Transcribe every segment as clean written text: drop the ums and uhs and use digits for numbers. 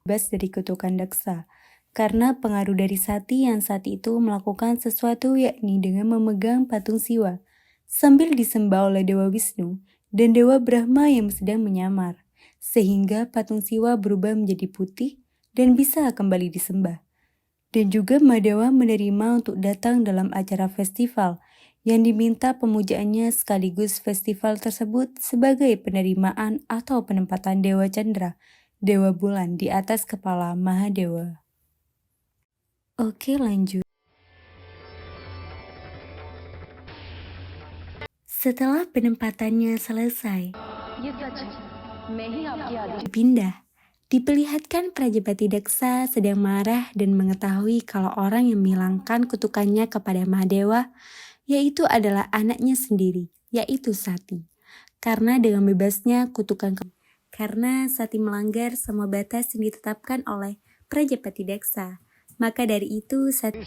bebas dari kutukan Daksa. Karena pengaruh dari Sati yang saat itu melakukan sesuatu yakni dengan memegang patung Siwa sambil disembah oleh Dewa Wisnu dan Dewa Brahma yang sedang menyamar. Sehingga patung Siwa berubah menjadi putih dan bisa kembali disembah. Dan juga Mahadewa menerima untuk datang dalam acara festival yang diminta pemujaannya sekaligus festival tersebut sebagai penerimaan atau penempatan Dewa Chandra, Dewa Bulan di atas kepala Mahadewa. Oke, lanjut. Setelah penempatannya selesai, dipindah. Diperlihatkan Prajapati Daksa sedang marah dan mengetahui kalau orang yang menghilangkan kutukannya kepada Mahadewa yaitu adalah anaknya sendiri, yaitu Sati. Karena dengan bebasnya kutukan karena Sati melanggar semua batas yang ditetapkan oleh Prajapati Daksa. Maka dari itu Sati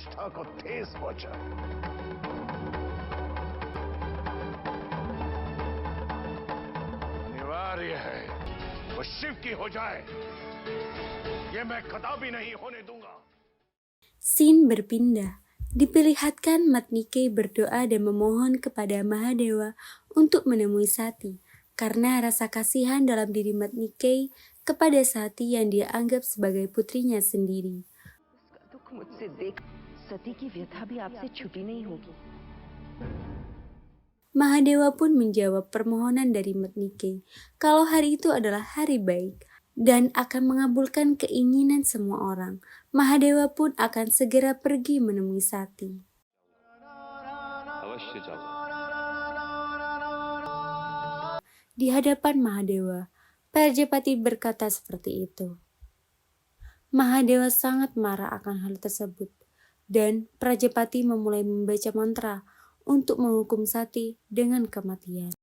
Scene berpindah. Diperlihatkan Matnike berdoa dan memohon kepada Mahadewa untuk menemui Sati. Karena rasa kasihan dalam diri Matnike kepada Sati yang dia anggap sebagai putrinya sendiri. Mahadewa pun menjawab permohonan dari Matnike kalau hari itu adalah hari baik dan akan mengabulkan keinginan semua orang. Mahadewa pun akan segera pergi menemui Sati. Di hadapan Mahadewa, Prajapati berkata seperti itu. Mahadewa sangat marah akan hal tersebut dan Prajapati memulai membaca mantra untuk menghukum Sati dengan kematian.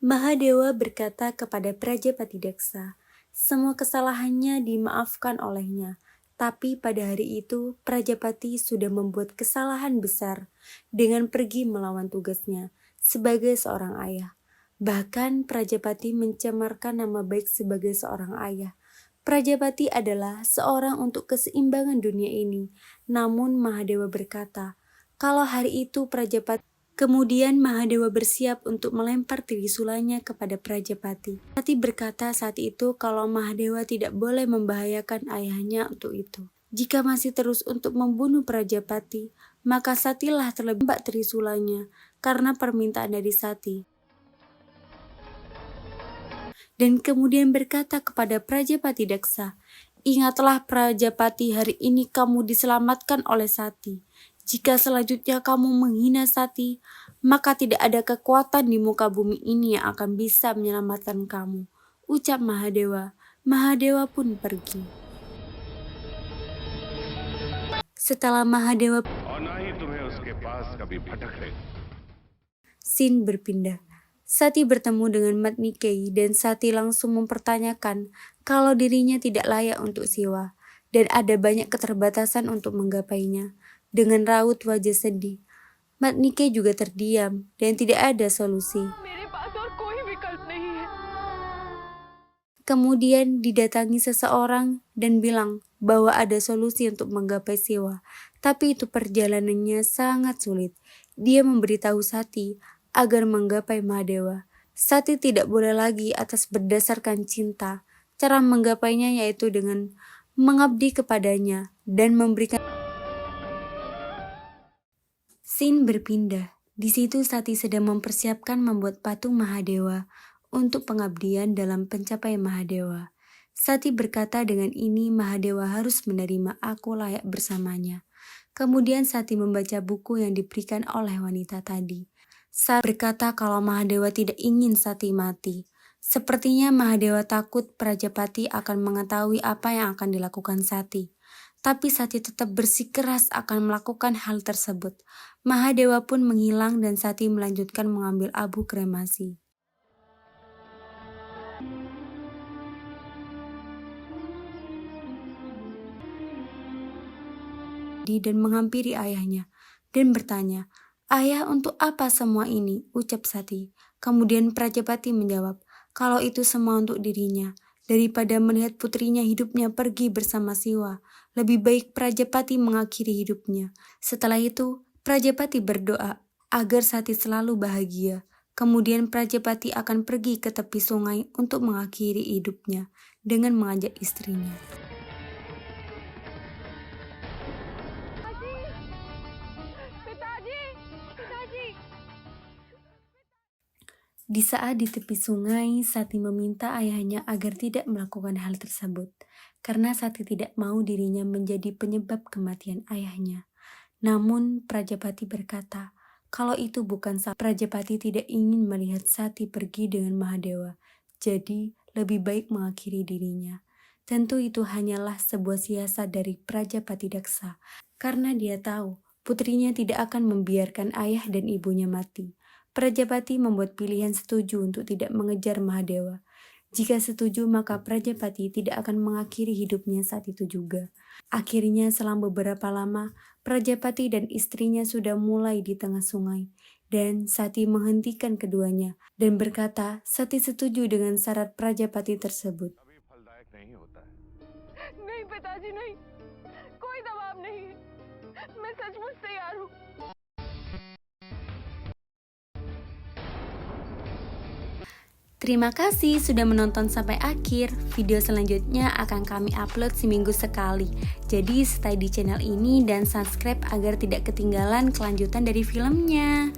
Mahadewa berkata kepada Prajapati Daksa, semua kesalahannya dimaafkan olehnya. Tapi pada hari itu, Prajapati sudah membuat kesalahan besar dengan pergi melawan tugasnya sebagai seorang ayah. Bahkan Prajapati mencemarkan nama baik sebagai seorang ayah. Prajapati adalah seorang untuk keseimbangan dunia ini. Namun Mahadewa berkata, kalau hari itu Prajapati kemudian Mahadewa bersiap untuk melempar trisulanya kepada Prajapati. Sati berkata saat itu kalau Mahadewa tidak boleh membahayakan ayahnya untuk itu. Jika masih terus untuk membunuh Prajapati, maka Satilah terlebih tembak trisulanya karena permintaan dari Sati. Dan kemudian berkata kepada Prajapati Daksa, ingatlah Prajapati, hari ini kamu diselamatkan oleh Sati. Jika selanjutnya kamu menghina Sati, maka tidak ada kekuatan di muka bumi ini yang akan bisa menyelamatkan kamu. Ucap Mahadewa. Mahadewa pun pergi. Setelah Mahadewa, scene berpindah. Sati bertemu dengan Matnike dan Sati langsung mempertanyakan kalau dirinya tidak layak untuk Siwa dan ada banyak keterbatasan untuk menggapainya. Dengan raut wajah sedih, Matnike juga terdiam dan tidak ada solusi. Kemudian didatangi seseorang dan bilang bahwa ada solusi untuk menggapai Siwa, tapi itu perjalanannya sangat sulit. Dia memberitahu Sati agar menggapai Mahadewa. Sati tidak boleh lagi atas berdasarkan cinta. Cara menggapainya yaitu dengan mengabdi kepadanya dan memberikan. Scene berpindah. Di situ Sati sedang mempersiapkan membuat patung Mahadewa untuk pengabdian dalam pencapaian Mahadewa. Sati berkata dengan ini Mahadewa harus menerima aku layak bersamanya. Kemudian Sati membaca buku yang diberikan oleh wanita tadi. Sati berkata kalau Mahadewa tidak ingin Sati mati. Sepertinya Mahadewa takut Prajapati akan mengetahui apa yang akan dilakukan Sati. Tapi Sati tetap bersikeras akan melakukan hal tersebut. Mahadewa pun menghilang dan Sati melanjutkan mengambil abu kremasi. Dan menghampiri ayahnya dan bertanya, "Ayah, untuk apa semua ini?" ucap Sati. Kemudian Prajapati menjawab, kalau itu semua untuk dirinya. Daripada melihat putrinya hidupnya pergi bersama Siwa, lebih baik Prajapati mengakhiri hidupnya. Setelah itu, Prajapati berdoa agar Sati selalu bahagia. Kemudian Prajapati akan pergi ke tepi sungai untuk mengakhiri hidupnya dengan mengajak istrinya. Di saat di tepi sungai, Sati meminta ayahnya agar tidak melakukan hal tersebut, karena Sati tidak mau dirinya menjadi penyebab kematian ayahnya. Namun Prajapati berkata, kalau itu bukan salah, Prajapati tidak ingin melihat Sati pergi dengan Mahadewa, jadi lebih baik mengakhiri dirinya. Tentu itu hanyalah sebuah siasat dari Prajapati Daksa, karena dia tahu putrinya tidak akan membiarkan ayah dan ibunya mati. Prajapati membuat pilihan setuju untuk tidak mengejar Mahadewa. Jika setuju, maka Prajapati tidak akan mengakhiri hidupnya saat itu juga. Akhirnya selama beberapa lama, Prajapati dan istrinya sudah mulai di tengah sungai. Dan Sati menghentikan keduanya dan berkata Sati setuju dengan syarat Prajapati tersebut. नहीं पिताजी नहीं, कोई दबाव नहीं, मैं सचमुच तैयार हूँ। Terima kasih sudah menonton sampai akhir. Video selanjutnya akan kami upload seminggu sekali. Jadi stay di channel ini dan subscribe agar tidak ketinggalan kelanjutan dari filmnya.